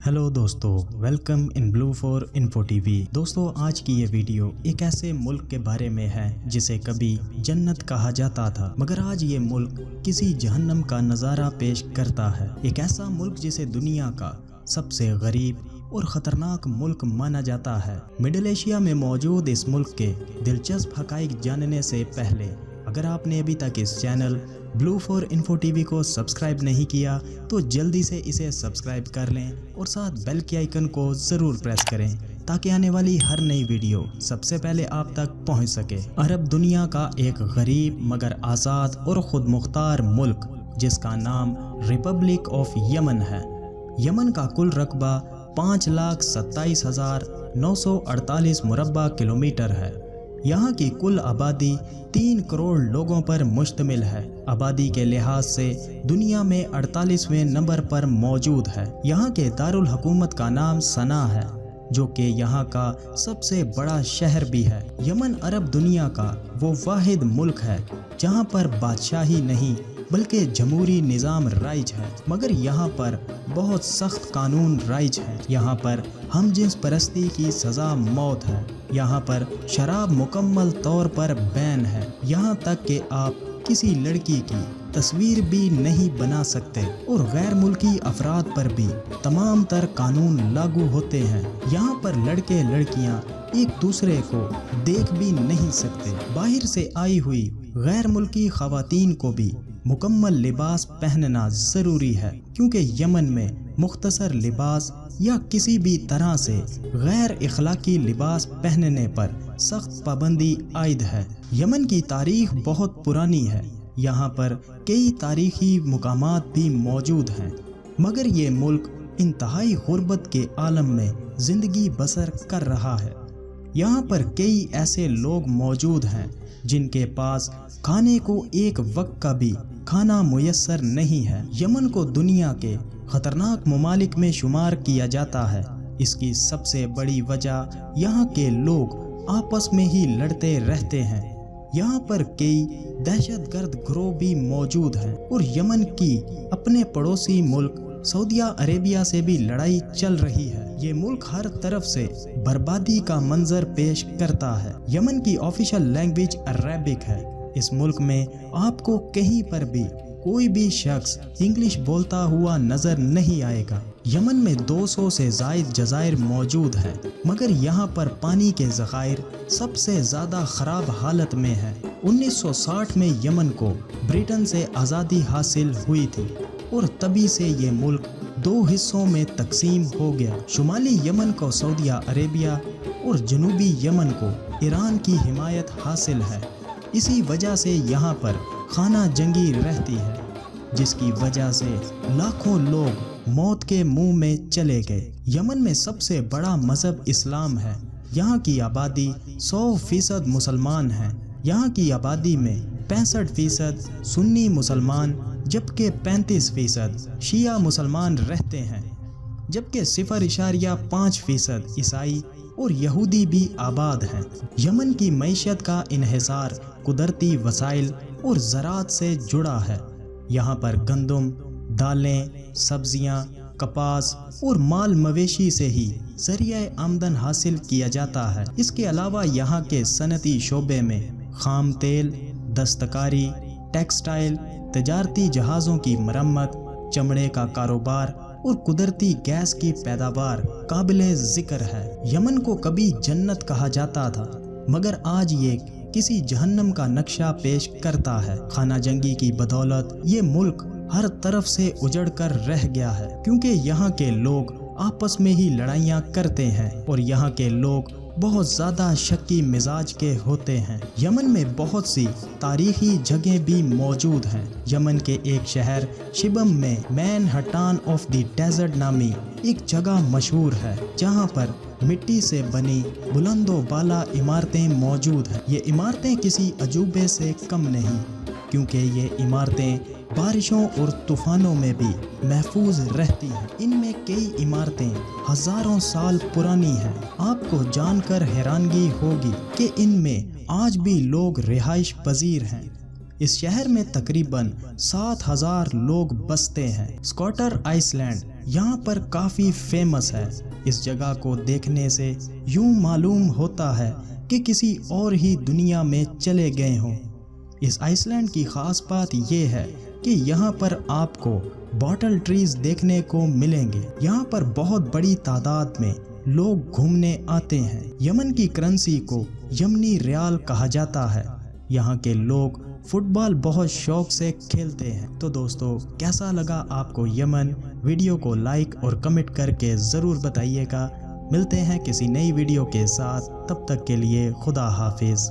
Hello दोस्तों, welcome in blue for info TV. दोस्तों, आज की ये वीडियो एक ऐसे मुल्क के बारे में है जिसे कभी जन्नत कहा जाता था, मगर आज ये मुल्क किसी जहन्नम का नज़ारा पेश करता है। एक ऐसा मुल्क जिसे दुनिया का सबसे गरीब और ख़तरनाक मुल्क माना जाता है। मिडिल एशिया में मौजूद इस मुल्क के दिलचस्प हक़ाइक़ जानने से पहले अगर आपने अभी तक इस channel blue for info TV को सब्सक्राइब नहीं किया तो जल्दी से इसे सब्सक्राइब कर लें और साथ बेल के आइकन को ज़रूर प्रेस करें ताकि आने वाली हर नई वीडियो सबसे पहले आप तक पहुंच सके। अरब दुनिया का एक गरीब मगर आज़ाद और ख़ुद मुख्तार मुल्क जिसका नाम रिपब्लिक ऑफ यमन है। यमन का कुल रकबा 5,27,948 मुरब्बा किलोमीटर है। यहाँ की कुल आबादी 3 करोड़ लोगों पर मुश्तमिल है। आबादी के लिहाज से दुनिया में 48वें नंबर पर मौजूद है। यहाँ के दारुल हुकूमत का नाम सना है, जो कि यहाँ का सबसे बड़ा शहर भी है। यमन अरब दुनिया का वो वाहिद मुल्क है जहाँ पर बादशाही नहीं बल्कि जमहूरी निज़ाम राइज है, मगर यहाँ पर बहुत सख्त कानून राइज है। यहाँ पर हम जिन्स परस्ती की सज़ा मौत है। यहाँ पर शराब मुकम्मल तौर पर बैन है। यहाँ तक कि आप किसी लड़की की तस्वीर भी नहीं बना सकते और गैर मुल्की अफराद पर भी तमाम तर कानून लागू होते हैं। यहाँ पर लड़के लड़कियाँ एक दूसरे को देख भी नहीं सकते। बाहर से आई हुई गैर मुल्की ख़वातीन को भी मुकम्मल लिबास पहनना ज़रूरी है, क्योंकि यमन में मुख्तसर लिबास या किसी भी तरह से गैर इखलाकी लिबास पहनने पर सख्त पाबंदी आयद है। यमन की तारीख बहुत पुरानी है। यहाँ पर कई तारीखी मुकामात भी मौजूद हैं, मगर ये मुल्क इंतहाई गुर्बत के आलम में ज़िंदगी बसर कर रहा है। यहाँ पर कई ऐसे लोग मौजूद हैं जिनके पास खाने को एक वक्त का भी खाना मुयस्सर नहीं है। यमन को दुनिया के खतरनाक ममालिक में शुमार किया जाता है। इसकी सबसे बड़ी वजह यहाँ के लोग आपस में ही लड़ते रहते हैं। यहाँ पर कई दहशतगर्द गिरोह भी मौजूद हैं और यमन की अपने पड़ोसी मुल्क सऊदी अरेबिया से भी लड़ाई चल रही है। ये मुल्क हर तरफ से बर्बादी का मंजर पेश करता है। यमन की ऑफिशियल लैंग्वेज अरबिक है। इस मुल्क में आपको कहीं पर भी कोई भी शख्स इंग्लिश बोलता हुआ नजर नहीं आएगा। यमन में 200 से ज़ायद जज़ायर मौजूद हैं, मगर यहाँ पर पानी के ज़खायर सबसे ज़्यादा ख़राब हालत में है। 1960 में यमन को ब्रिटेन से आज़ादी हासिल हुई थी और तभी से ये मुल्क 2 हिस्सों में तकसीम हो गया। शुमाली यमन को सऊदी अरेबिया और जनूबी यमन को ईरान की हिमायत हासिल है। इसी वजह से यहाँ पर खाना जंगी रहती है, जिसकी वजह से लाखों लोग मौत के मुंह में चले गए। यमन में सबसे बड़ा मज़हब इस्लाम है। यहाँ की आबादी 100% मुसलमान है। यहाँ की आबादी में 65% सुन्नी मुसलमान जबकि 35% शिया मुसलमान रहते हैं, जबकि 0.5% ईसाई और यहूदी भी आबाद हैं। यमन की मईशत का इन्हिसार कुदरती वसाइल और ज़राअत से जुड़ा है। यहाँ पर गंदम, दालें, सब्जियाँ, कपास और माल मवेशी से ही ज़रिया आमदन हासिल किया जाता है। इसके अलावा यहाँ के सनती शोबे में खाम तेल, दस्तकारी, टेक्सटाइल, तजारती जहाज़ों की मरम्मत, चमड़े का कारोबार और कुदरती गैस की पैदावार काबिले ज़िक्र है। यमन को कभी जन्नत कहा जाता था, मगर आज ये किसी जहन्नम का नक्शा पेश करता है। खाना जंगी की बदौलत ये मुल्क हर तरफ से उजड़ कर रह गया है, क्योंकि यहाँ के लोग आपस में ही लड़ाइयाँ करते हैं और यहाँ के लोग बहुत ज़्यादा शक्की मिजाज के होते हैं। यमन में बहुत सी तारीखी जगह भी मौजूद हैं। यमन के एक शहर शिबम में मैनहट्टन ऑफ द डेजर्ट नामी एक जगह मशहूर है, जहाँ पर मिट्टी से बनी बुलंदो बाला इमारतें मौजूद हैं। ये इमारतें किसी अजूबे से कम नहीं, क्योंकि ये इमारतें बारिशों और तूफ़ानों में भी महफूज रहती हैं। इनमें कई इमारतें हज़ारों साल पुरानी हैं। आपको जानकर हैरानगी होगी कि इनमें आज भी लोग रिहाइश पजीर हैं। इस शहर में तकरीबन 7,000 लोग बसते हैं। स्कॉटर आइसलैंड यहाँ पर काफ़ी फेमस है। इस जगह को देखने से यूं मालूम होता है कि किसी और ही दुनिया में चले गए हों। इस आइसलैंड की ख़ास बात ये है कि यहाँ पर आपको बॉटल ट्रीज देखने को मिलेंगे। यहाँ पर बहुत बड़ी तादाद में लोग घूमने आते हैं। यमन की करेंसी को यमनी रियाल कहा जाता है। यहाँ के लोग फुटबॉल बहुत शौक से खेलते हैं। तो दोस्तों, कैसा लगा आपको यमन? वीडियो को लाइक और कमेंट करके ज़रूर बताइएगा। मिलते हैं किसी नई वीडियो के साथ, तब तक के लिए खुदा हाफिज़।